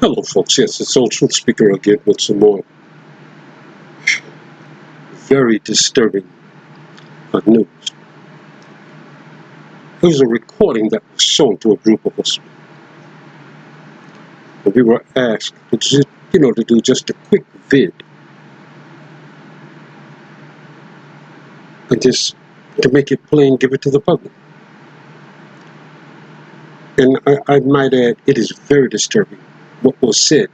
Hello, folks. Yes, it's Old Truth Speaker again with some more very disturbing news. It was a recording that was shown to a group of us. And we were asked to do just a quick vid. And just to make it plain, give it to the public. And I might add, it is very disturbing what was said.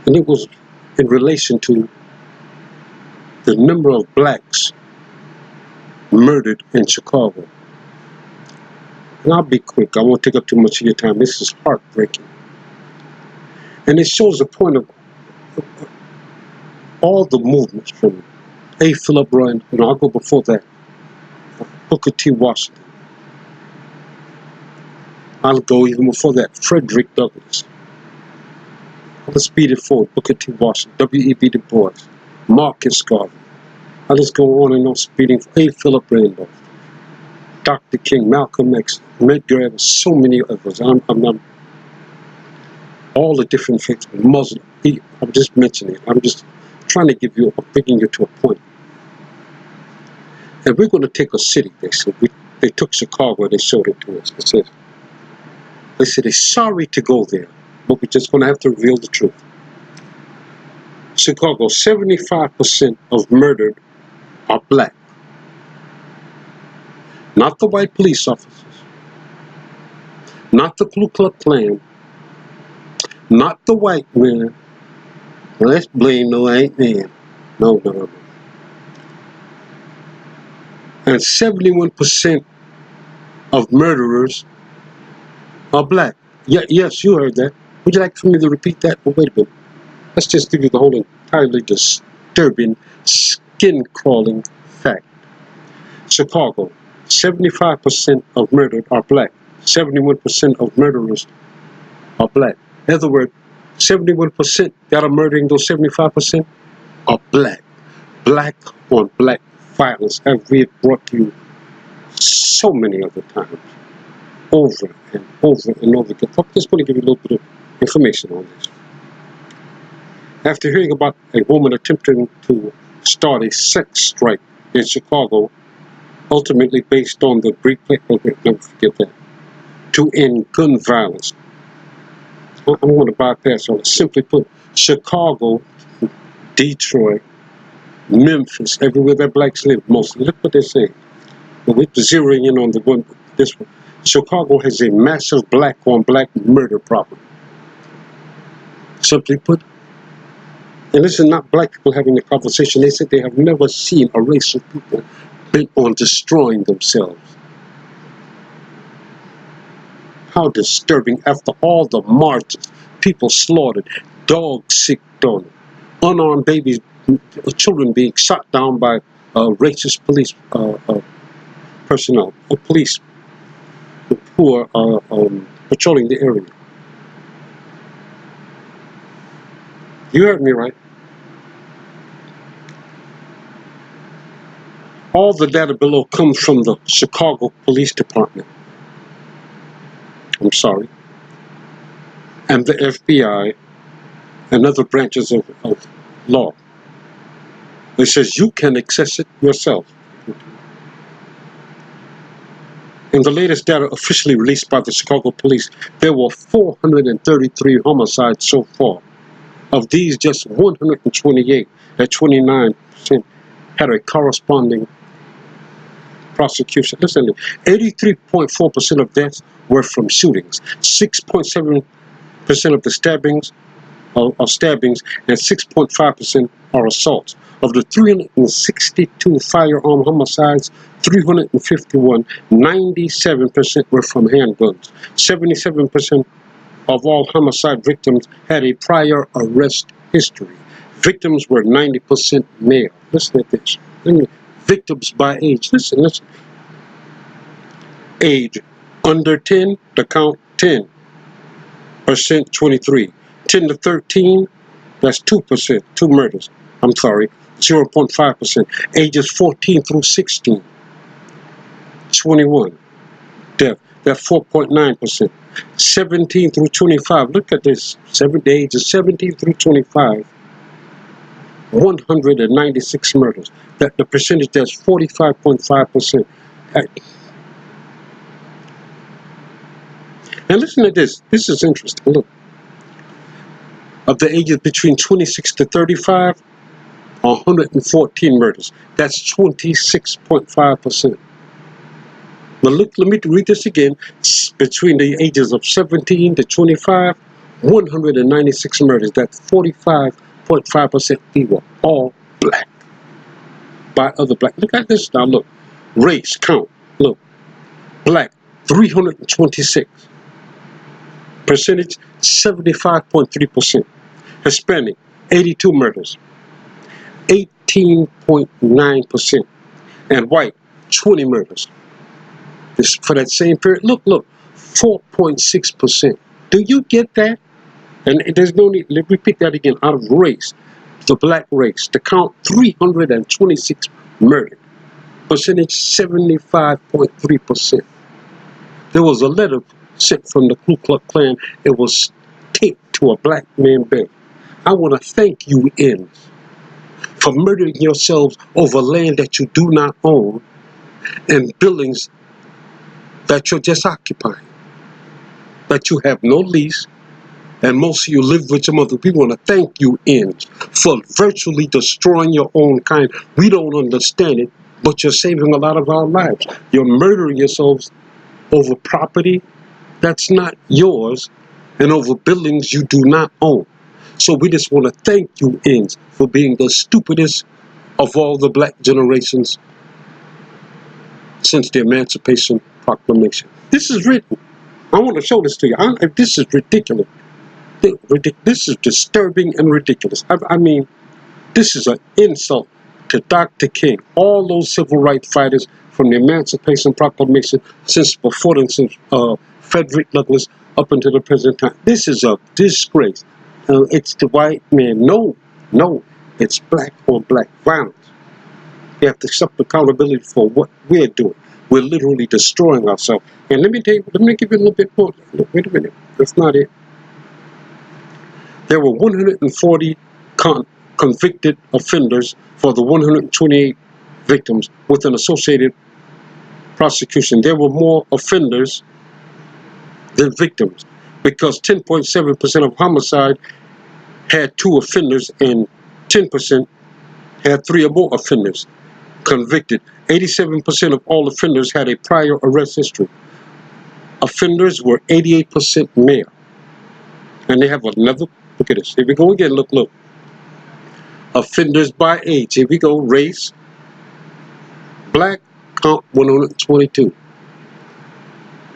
And it was in relation to the number of blacks murdered in Chicago. And I'll be quick. I won't take up too much of your time. This is heartbreaking. And it shows the point of all the movements from A. Philip Ryan, and I'll go before that, Booker T. Washington. I'll go even before that, Frederick Douglass. I'll speed it forward, Booker T. Washington, W.E.B. Du Bois, Marcus Garvey. I'll just go on and on speeding for A. Philip Randolph, Dr.King, Malcolm X, Medgar Evers, so many others. I'm all the different faiths, Muslim. I'm just mentioning it. I'm just trying to bringing you to a point. And we're going to take a city, they said. They took Chicago and they showed it to us. They said they're sorry to go there, but we're just going to have to reveal the truth. Chicago, 75% of murdered are black. Not the white police officers. Not the Ku Klux Klan. Not the white man. Let's blame the white man. No. And 71% of murderers are black. Yes, you heard that. Would you like for me to repeat that? Well, wait a minute. Let's just give you the whole entirely disturbing, skin-crawling fact. Chicago, 75% of murdered are black. 71% of murderers are black. In other words, 71% that are murdering those 75% are black. Black on black violence, as we have brought to you so many other times, over and over and over again. I'm just going to give you a little bit of information on this. After hearing about a woman attempting to start a sex strike in Chicago, ultimately based on the Greek, never forget that, to end gun violence. I'm going to bypass all it. Simply put, Chicago, Detroit, Memphis, everywhere that blacks live, mostly. Look what they're saying. But we're zeroing in on this one. Chicago has a massive black-on-black murder problem. Simply put, and this is not black people having a conversation. They said they have never seen a race of people bent on destroying themselves. How disturbing after all the marches, people slaughtered, dogs sicked on, unarmed babies, children being shot down by racist police personnel, police who are patrolling the area. You heard me right. All the data below comes from the Chicago Police Department. I'm sorry. And the FBI and other branches of law. It says you can access it yourself. In the latest data officially released by the Chicago Police, there were 433 homicides so far. Of these, just 128, at 29%, had a corresponding prosecution. Listen, 83.4% of deaths were from shootings, 6.7% of the stabbings are stabbings, and 6.5% are assaults. Of the 362 firearm homicides, 351, 97% were from handguns. 77% of all homicide victims had a prior arrest history. Victims were 90% male. Listen to this. Victims by age. Listen. Age under 10, the count 10%, 23. 10 to 13, that's 2%, 2 murders. I'm sorry, 0.5%. Ages 14 through 16, 21 death. That's 4.9%. 17 through 25. Look at this. The ages 17 through 25. 196 murders. That the percentage that's 45.5%. And listen to this. This is interesting. Look. Of the ages between 26 to 35, 114 murders. That's 26.5%. But look, let me read this again. Between the ages of 17 to 25, 196 murders. That's 45.5%. We were all black. By other black. Look at this now. Look. Race count. Look. Black, 326. Percentage, 75.3%. Hispanic, 82 murders. 18.9%. And white, 20 murders. This for that same period. Look, 4.6%. Do you get that? And there's no need. Let me repeat that again. Out of race, the black race, the count 326 murdered. Percentage 75.3%. There was a letter sent from the Ku Klux Klan. It was taped to a black man bed. I want to thank you, Ns, for murdering yourselves over land that you do not own and buildings that you're just occupying, that you have no lease, and most of you live with some other people. I want to thank you, Ns, for virtually destroying your own kind. We don't understand it, but you're saving a lot of our lives. You're murdering yourselves over property that's not yours and over buildings you do not own. So we just want to thank you, Ns, for being the stupidest of all the black generations since the Emancipation Proclamation. This is written. I want to show this to you. This is ridiculous. This is disturbing and ridiculous. I mean, this is an insult to Dr. King, all those civil rights fighters from the Emancipation Proclamation since before them, since Frederick Douglass up until the present time. This is a disgrace. It's the white man. No, it's black on black violence. We have to accept accountability for what we're doing. We're literally destroying ourselves. And let me give you a little bit more. Wait a minute. That's not it. There were 140 convicted offenders for the 128 victims with an associated prosecution. There were more offenders than victims because 10.7% of homicide had 2 offenders and 10% had 3 or more offenders convicted. 87% of all offenders had a prior arrest history. Offenders were 88% male. And they have another, look at this. Here we go again, look. Offenders by age. Here we go, race. Black, count 122.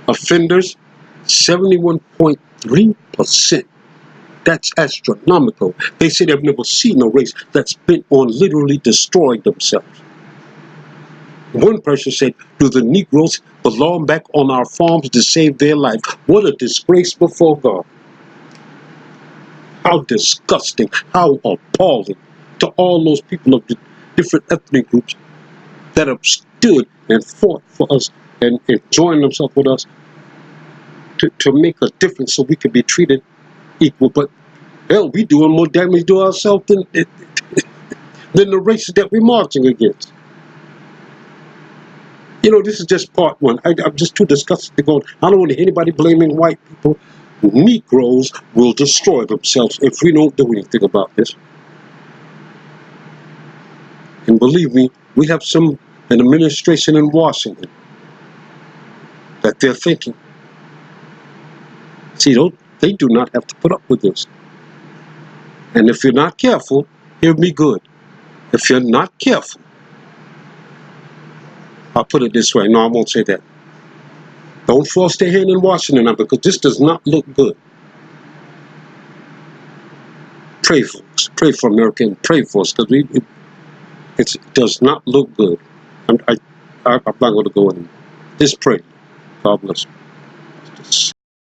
Offenders, 71.3%. That's astronomical. They say they've never seen a race that's bent on literally destroying themselves. One person said, do the Negroes belong back on our farms to save their life? What a disgrace before God. How disgusting, how appalling to all those people of the different ethnic groups that have stood and fought for us and joined themselves with us to make a difference so we can be treated equal. But hell, we doing more damage to ourselves than the races that we're marching against. You know, this is just part one. I'm just too disgusted to go. I don't want to hear anybody blaming white people. Negroes will destroy themselves if we don't do anything about this. And believe me, we have an administration in Washington that they're thinking. See, they do not have to put up with this. And if you're not careful, hear me good. If you're not careful, I'll put it this way. No, I won't say that. Don't force their hand in Washington now, because this does not look good. Pray for us. Pray for America and pray for us, because it does not look good. I'm not going to go in. Just pray. God bless you.